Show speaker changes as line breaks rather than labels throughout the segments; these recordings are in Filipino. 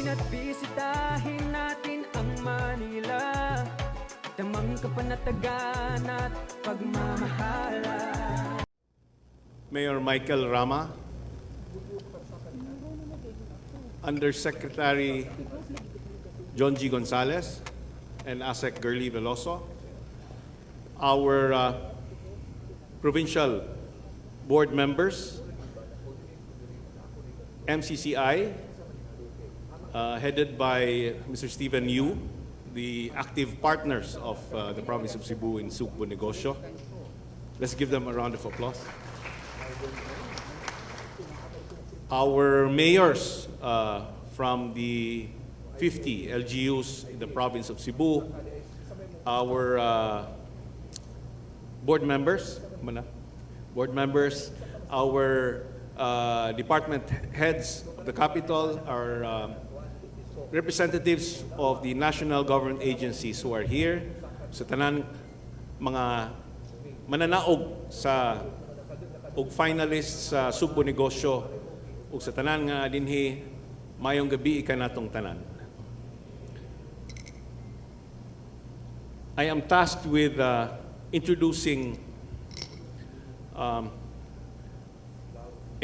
Halina't bisitahin natin ang Manila, tamang kapanatagan at pagmamahala.
Mayor Michael Rama, Undersecretary John G. Gonzales, and ASEC Girly Veloso, our provincial board members, MCCI, headed by Mr. Stephen Yu, the active partners of the province of Cebu in SUGBO Negosyo. Let's give them a round of applause. Our mayors from the 50 LGUs in the province of Cebu, our board members, our department heads of the capital, our representatives of the national government agencies who are here, sa tanan mga mananaog sa ug finalists sa SUGBO Negosyo ug sa tanan nga dinhi, mayong gabi ka natong tanan. I am tasked with introducing a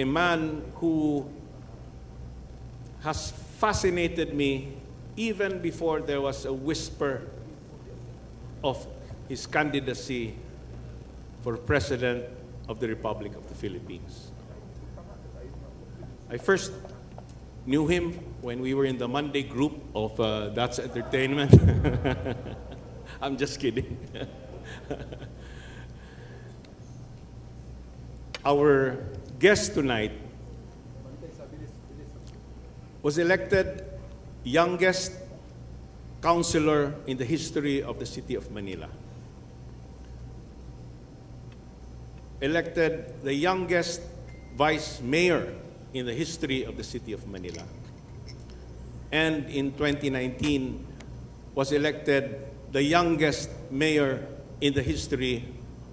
man who has fascinated me even before there was a whisper of his candidacy for President of the Republic of the Philippines. I first knew him when we were in the Monday group of That's Entertainment. I'm just kidding. Our guest tonight was elected youngest councilor in the history of the city of Manila. Elected the youngest vice mayor in the history of the city of Manila. And in 2019 was elected the youngest mayor in the history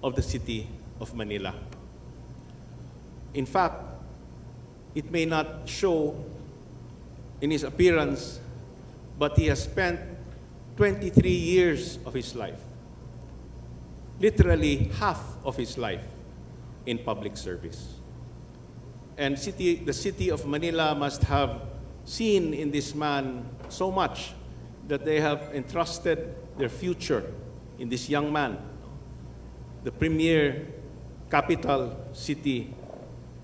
of the city of Manila. In fact, it may not show in his appearance, but he has spent 23 years of his life, literally half of his life, in public service. And the city of Manila must have seen in this man so much that they have entrusted their future in this young man, the premier capital city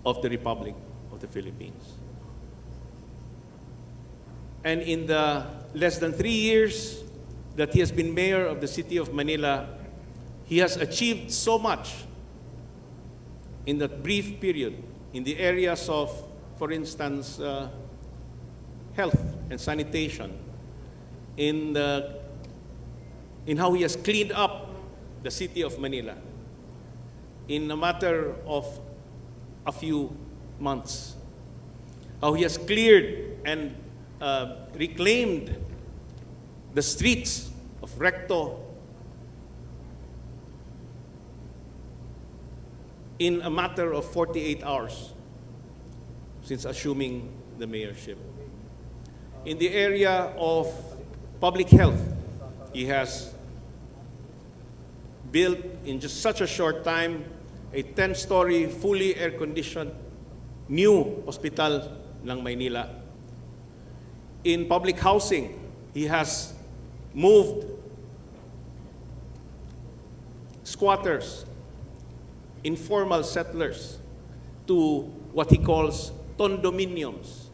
of the Republic of the Philippines. And in the less than 3 years that he has been mayor of the city of Manila, he has achieved so much in that brief period in the areas of, for instance, health and sanitation, in how he has cleaned up the city of Manila in a matter of a few months, how he has cleared and reclaimed the streets of Recto in a matter of 48 hours since assuming the mayorship. In the area of public health, he has built in just such a short time a 10-story, fully air-conditioned new hospital ng Maynila. In public housing, he has moved squatters, informal settlers, to what he calls condominiums,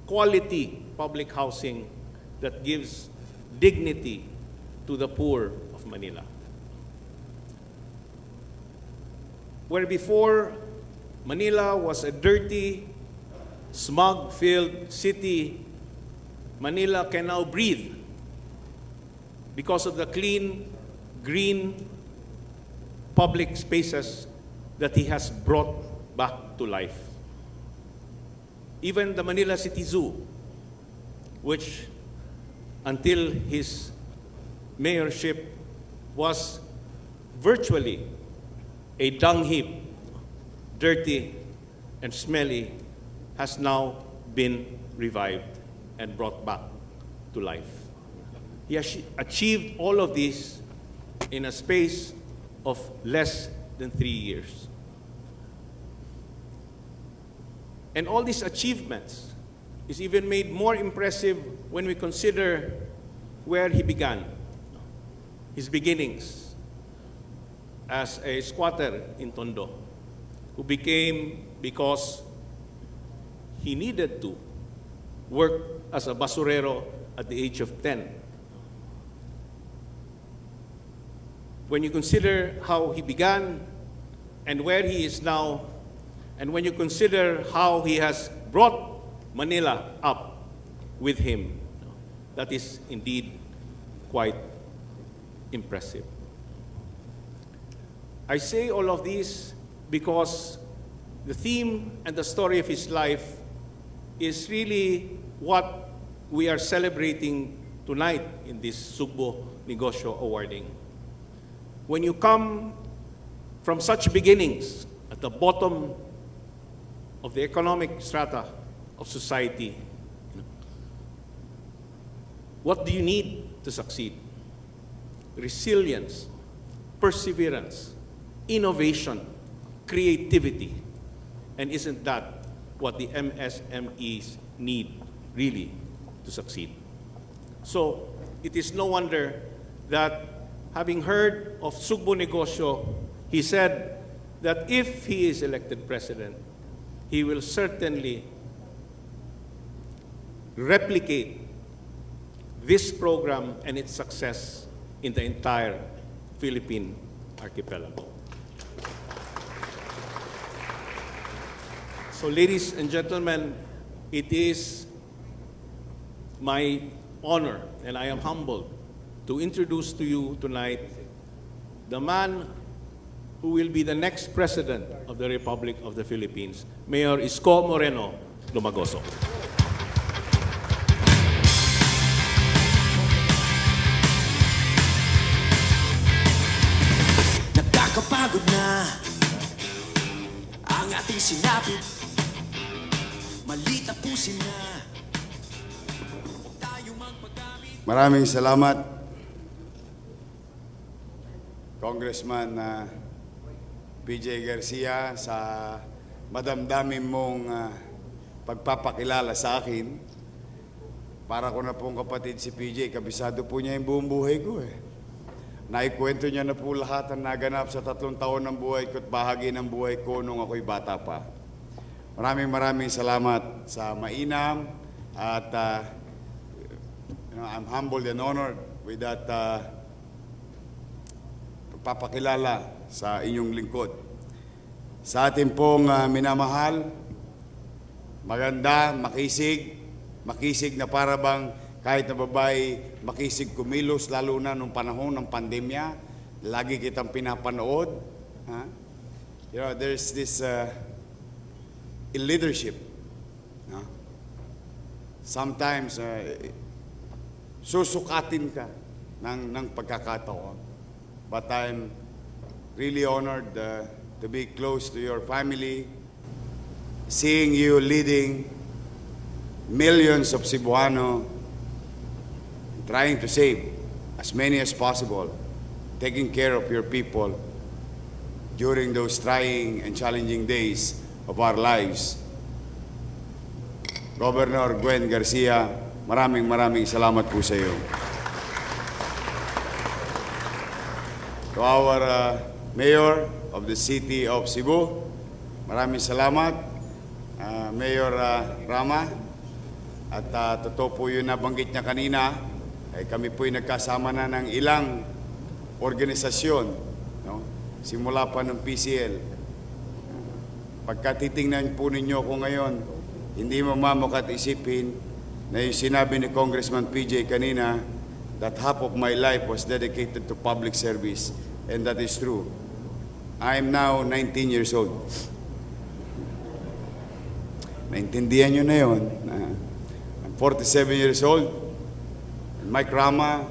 quality public housing that gives dignity to the poor of Manila. Where before Manila was a dirty, smog-filled city, Manila can now breathe because of the clean, green public spaces that he has brought back to life. Even the Manila City Zoo, which until his mayorship was virtually a dung heap, dirty and smelly, has now been revived. and brought back to life. He achieved all of this in a space of less than 3 years. And all these achievements is even made more impressive when we consider where he began. His beginnings as a squatter in Tondo, who became, because he needed to, work as a basurero at the age of 10. When you consider how he began and where he is now, and when you consider how he has brought Manila up with him, that is indeed quite impressive. I say all of this because the theme and the story of his life is really what we are celebrating tonight in this SUGBO Negosyo Awarding. When you come from such beginnings at the bottom of the economic strata of society, what do you need to succeed? Resilience, perseverance, innovation, creativity. And isn't that what the MSMEs need really to succeed? So it is no wonder that, having heard of SUGBO Negosyo, he said that if he is elected president, he will certainly replicate this program and its success in the entire Philippine archipelago. So, ladies and gentlemen, it is my honor, and I am humbled, to introduce to you tonight the man who will be the next President of the Republic of the Philippines, Mayor Isko Moreno Lumagoso.
Nakakapagod na ang ating sinapit, mali tapusin na, huwag tayo magpagamit.
Maraming salamat, Congressman PJ Garcia, sa madamdamin mong pagpapakilala sa akin. Para ko na pong kapatid si PJ, kabisado po niya yung buong buhay ko eh. Naikwento niya na po lahat ang naganap sa 3 taon ng buhay ko at bahagi ng buhay ko nung ako'y bata pa. Maraming salamat sa mainam at I'm humbled and honored with that pagpapakilala sa inyong lingkod. Sa ating pong minamahal, maganda, makisig na para bang kahit na babae, makisig kumilos, lalo na nung panahon ng pandemya. Lagi kitang pinapanood. Huh? You know, there's this in leadership. Sometimes, susukatin ka ng pagkakataon. But I'm really honored to be close to your family, seeing you leading millions of Cebuano, trying to save as many as possible, taking care of your people during those trying and challenging days of our lives. Governor Gwen Garcia, maraming salamat po sa iyo. To our Mayor of the City of Cebu, maraming salamat, Mayor Rama. At totoo po yun nabanggit niya kanina, kami po'y nagkasama na ng ilang organisasyon, no? Simula pa ng PCL. Pagka titingnan po ninyo ko ngayon, hindi mamamukat isipin na yung sinabi ni Congressman PJ kanina, that half of my life was dedicated to public service. And that is true. I am now 19 years old. Naintindihan nyo na yun. I'm 47 years old. And Mike Rama,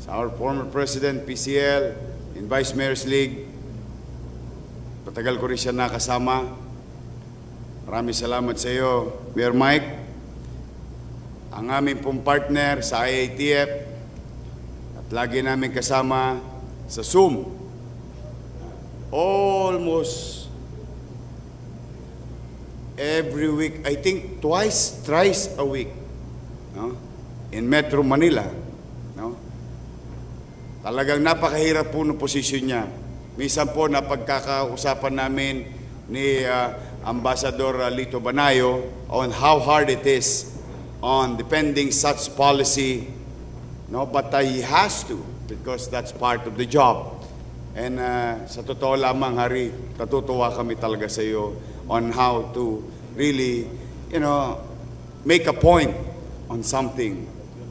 our former president, PCL, in Vice Mayor's League. Patagal ko rin siya nakasama. Maraming salamat sa iyo, Mayor Mike. ang aming pong partner sa IATF at lagi namin kasama sa Zoom. Almost every week, I think thrice a week, no? In Metro Manila, no? Talagang napakahirap po ng posisyon niya. Minsan po napagkakausapan namin ni Ambassador Lito Banayo on how hard it is on defending such policy, no? But he has to, because that's part of the job. And sa totoo lamang, Hari, natutuwa kami talaga sa iyo on how to really, make a point on something.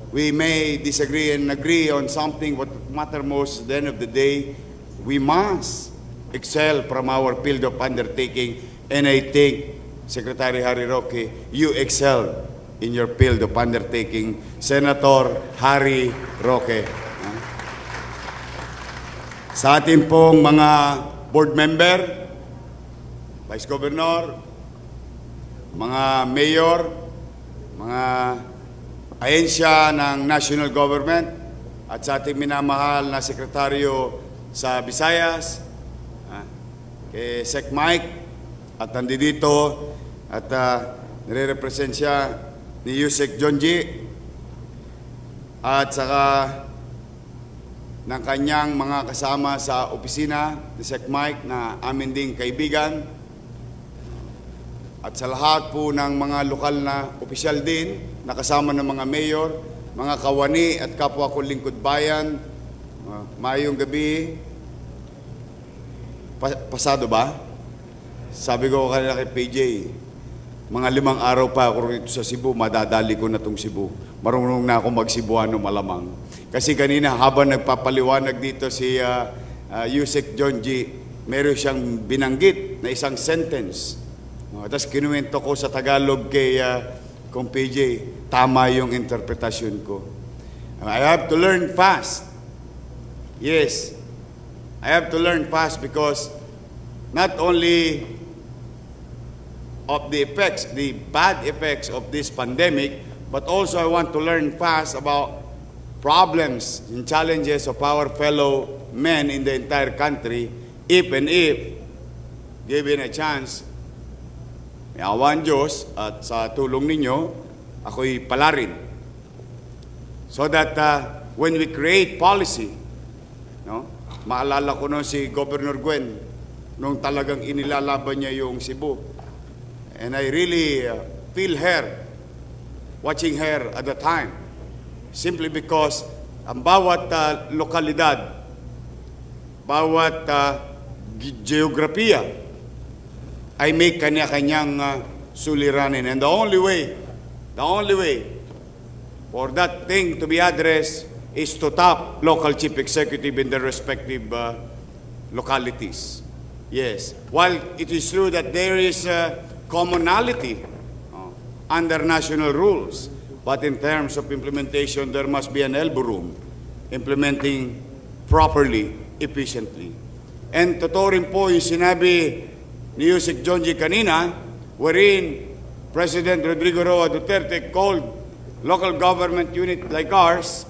We may disagree and agree on something, but what matters most at the end of the day, we must excel from our field of undertaking. And I think, Secretary Harry Roque, you excel in your field of undertaking, Senator Harry Roque. Sa ating pong mga board member, Vice Governor, mga mayor, mga ahensya ng national government, at sa ating minamahal na sekretaryo sa Visayas, kay Sec Mike, at nandito, at nire-represent siya ni Yusek Jonji, at saka ng kanyang mga kasama sa opisina ni Sec Mike na amin ding kaibigan, at sa lahat po ng mga lokal na opisyal din na kasama ng mga mayor, mga kawani at kapwa ko lingkod bayan, mayong gabi. Pasado ba? Sabi ko kanina kay PJ, mga 5 araw pa ako rito sa Cebu, madadali ko na itong Cebu. Marunong na ako mag-Cebuano malamang. Kasi kanina habang nagpapaliwanag dito si Yusek Jonji, meron siyang binanggit na isang sentence. Tapos kinuwento ko sa Tagalog kay kung PJ, tama yung interpretasyon ko. I have to learn fast. Yes, I have to learn fast because not only of the effects, the bad effects of this pandemic, but also I want to learn fast about problems and challenges of our fellow men in the entire country, if given a chance, may awan Diyos at sa tulong ninyo, ako'y palarin. So that when we create policy, no, maalala ko noon si Governor Gwen, nung talagang inilalaban niya yung Cebu. And I really feel her, watching her at the time, simply because ang bawat lokalidad, bawat geografiya ay may kanya-kanyang suliranin. And the only way for that thing to be addressed is to tap local chief executive in their respective localities. Yes, while it is true that there is commonality under national rules, but in terms of implementation, there must be an elbow room, implementing properly, efficiently. And totoo rin po yung sinabi ni Yusek Jonji kanina, wherein President Rodrigo Roa Duterte called local government unit like ours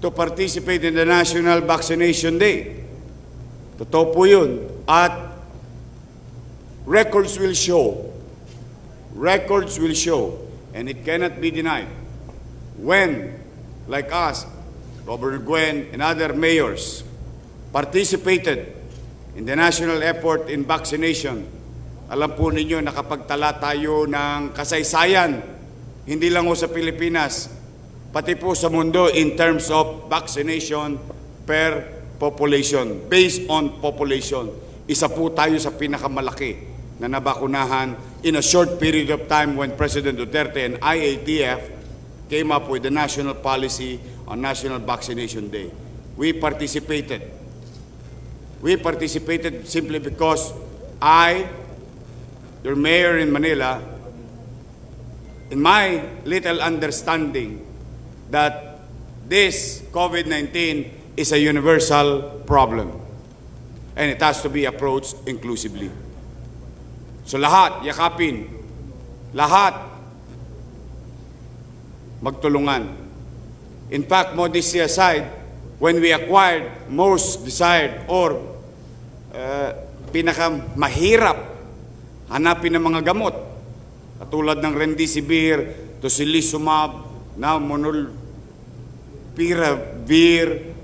to participate in the National Vaccination Day. Totoo po yun. At records will show, and it cannot be denied, when, like us, Governor Gwen and other mayors participated in the national effort in vaccination. Alam po ninyo, nakapagtala tayo ng kasaysayan, hindi lang ho sa Pilipinas, pati po sa mundo in terms of vaccination per population, based on population. Isa po tayo sa pinakamalaki na nabakunahan in a short period of time when President Duterte and IATF came up with the national policy on National Vaccination Day. We participated simply because I, your mayor in Manila, in my little understanding that this COVID-19 is a universal problem and it has to be approached inclusively. So lahat, yakapin, lahat magtulungan. In fact, modesty aside, when we acquired most desired or pinakamahirap hanapin ng mga gamot, katulad ng remdesivir, tocilizumab, now molnupiravir,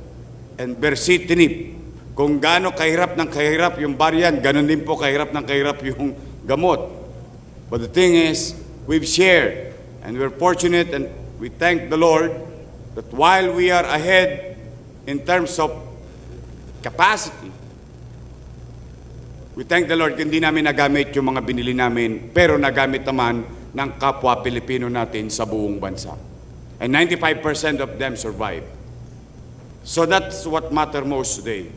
and bericitinib. Kung gaano kahirap yung variant, ganon din po kahirap yung gamot. But the thing is, we've shared, and we're fortunate, and we thank the Lord that while we are ahead in terms of capacity, we thank the Lord hindi namin nagamit yung mga binili namin, pero nagamit naman ng kapwa Pilipino natin sa buong bansa. And 95% of them survived. So that's what matters most today.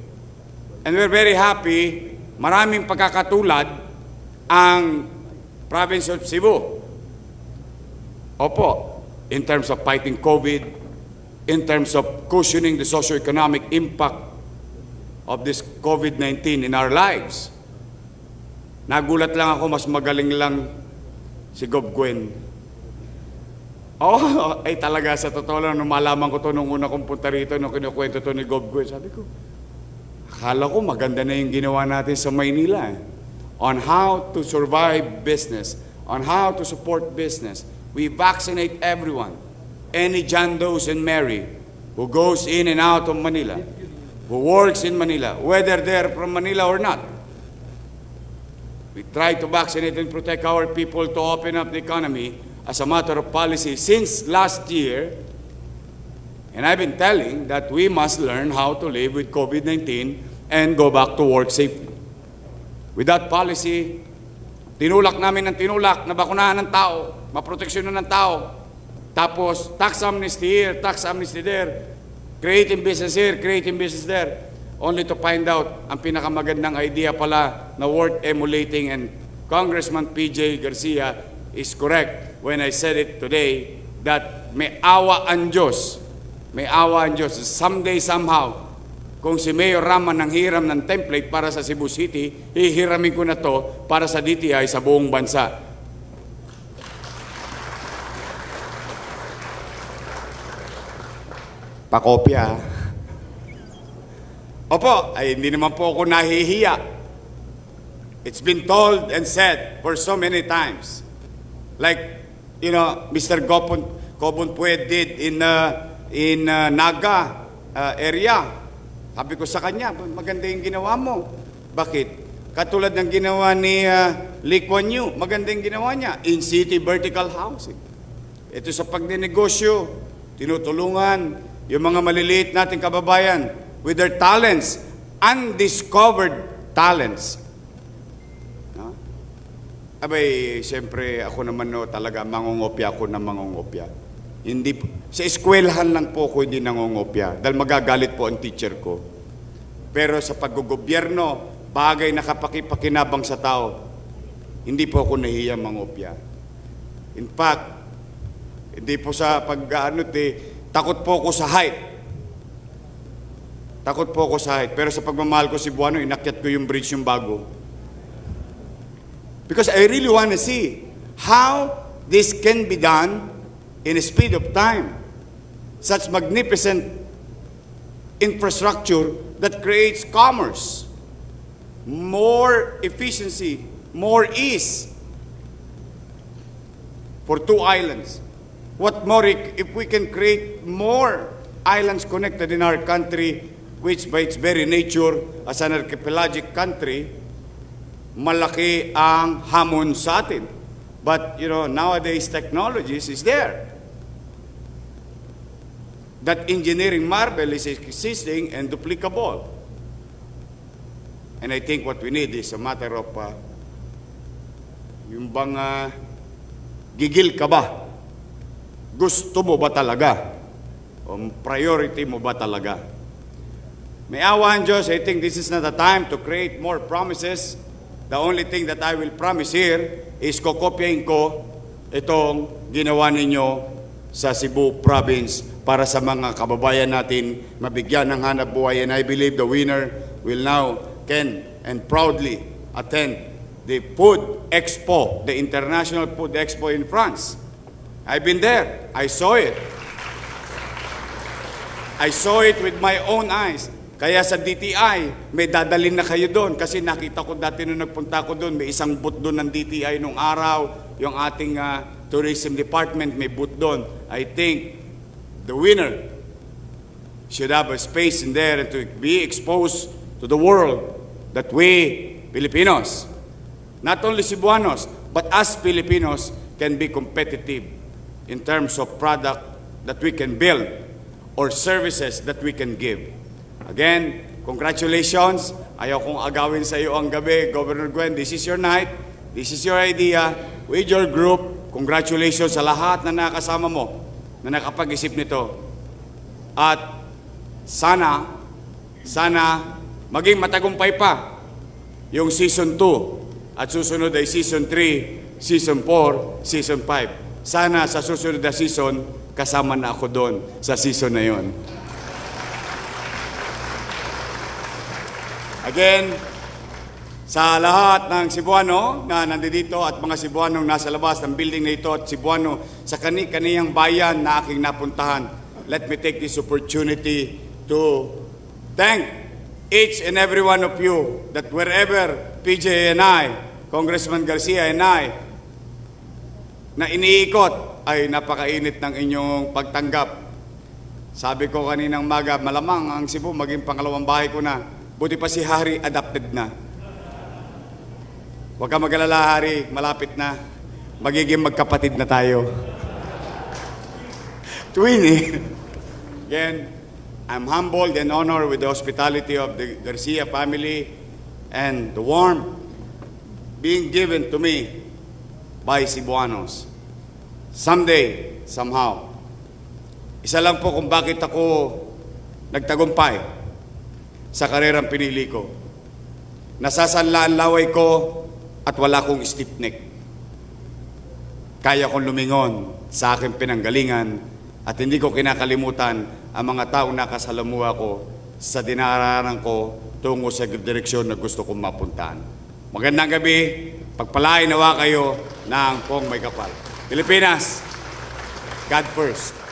And we're very happy, maraming pagkakatulad ang province of Cebu. Opo, in terms of fighting COVID, in terms of cushioning the socio-economic impact of this COVID-19 in our lives. Nagulat lang ako, mas magaling lang si Gob Gwen. Oh, ay talaga, sa totoo lang, nung malaman ko to nung una kong punta rito, nung kinukwento to ni Gob Gwen, sabi ko, akala ko maganda na yung ginawa natin sa Maynila. On how to survive business, on how to support business. We vaccinate everyone. Any John Does and Mary who goes in and out of Manila, who works in Manila, whether they're from Manila or not. We try to vaccinate and protect our people to open up the economy as a matter of policy since last year. And I've been telling that we must learn how to live with COVID-19 and go back to work safely. With that policy, tinulak namin ng tinulak na bakunahan ng tao, maproteksyonan ng tao. Tapos, tax amnesty here, tax amnesty there, creating business here, creating business there, only to find out ang pinakamagandang idea pala na worth emulating. And Congressman PJ Garcia is correct when I said it today that may awa ang Diyos. May awa ang Diyos. Someday, somehow, kung si Mayor Rama nang hiram ng template para sa Cebu City, hihiramin ko na to para sa DTI sa buong bansa. Pakopya. Opo, ay hindi naman po ako nahihiya. It's been told and said for so many times. Like, you know, Mr. Gobon Pued did in Naga area. Sabi ko sa kanya, maganda yung ginawa mo. Bakit? Katulad ng ginawa ni Lee Kuan Yew, maganda yung ginawa niya. In-city vertical housing. Ito sa pagnenegosyo, tinutulungan yung mga maliliit nating kababayan with their talents, undiscovered talents. No? Abay, siyempre, ako naman no, talaga mangungopya ako na mangungopya. Hindi, sa eskwelahan lang po ako hindi nangungopya dahil magagalit po ang teacher ko. Pero sa paggogobyerno, bagay na kapakipakinabang sa tao, hindi po ako nahiya mangopya. In fact, hindi po sa takot po ako sa height. Takot po ako sa height. Pero sa pagmamahal ko si Buano, inakyat ko yung bridge yung bago. Because I really want to see how this can be done in a speed of time. Such magnificent infrastructure that creates commerce, more efficiency, more ease for two islands. What more if we can create more islands connected in our country, which by its very nature as an archipelagic country, malaki ang hamon sa atin. But you know, nowadays technologies is there. That engineering marvel is existing and duplicable. And I think what we need is a matter of yung bang gigil ka ba? Gusto mo ba talaga? O priority mo ba talaga? May awa ang Diyos, I think this is not the time to create more promises. The only thing that I will promise here is kokopyahin ko itong ginawa ninyo sa Cebu Province para sa mga kababayan natin mabigyan ng hanap buhay. And I believe the winner will now can and proudly attend the Food Expo, the International Food Expo in France. I've been there. I saw it. I saw it with my own eyes. Kaya sa DTI, may dadalhin na kayo doon. Kasi nakita ko dati nung nagpunta ko doon, may isang booth doon ng DTI nung araw. Yung ating tourism department, may booth doon. I think the winner should have a space in there and to be exposed to the world that we, Filipinos, not only Cebuanos, but us Filipinos can be competitive in terms of product that we can build or services that we can give. Again, congratulations. Ayaw kong agawin sa iyo ang gabi, Governor Gwen. This is your night. This is your idea. With your group, congratulations sa lahat na nakasama mo na nakapag-isip nito. At sana maging matagumpay pa yung Season 2 at susunod ay Season 3, Season 4, Season 5. Sana sa susunod na season, kasama na ako doon sa season na yon. Again, sa lahat ng Cebuano na nandito at mga Cebuanong nasa labas ng building na ito at Cebuano sa kaniyang bayan na aking napuntahan, let me take this opportunity to thank each and every one of you that wherever PJ and I, Congressman Garcia and I, na iniikot ay napakainit ng inyong pagtanggap. Sabi ko kaninang maga, malamang ang Cebu maging pangalawang bahay ko na. Buti pa si Hari adapted na. Huwag ka mag-alala, Hari, malapit na. Magiging magkapatid na tayo. Twin. Again, I'm humbled and honored with the hospitality of the Garcia family and the warmth being given to me by Cebuanos. Someday, somehow. Isa lang po kung bakit ako nagtagumpay sa karerang pinili ko. Nasasanlaan laway ko at wala kong stiff neck. Kaya kong lumingon sa aking pinanggalingan at hindi ko kinakalimutan ang mga taong nakasalamuha ko sa dinararan ko tungo sa direksyon na gusto kong mapuntahan. Magandang gabi, pagpalain nawa kayo ng Pong May Kapal. Pilipinas, God first.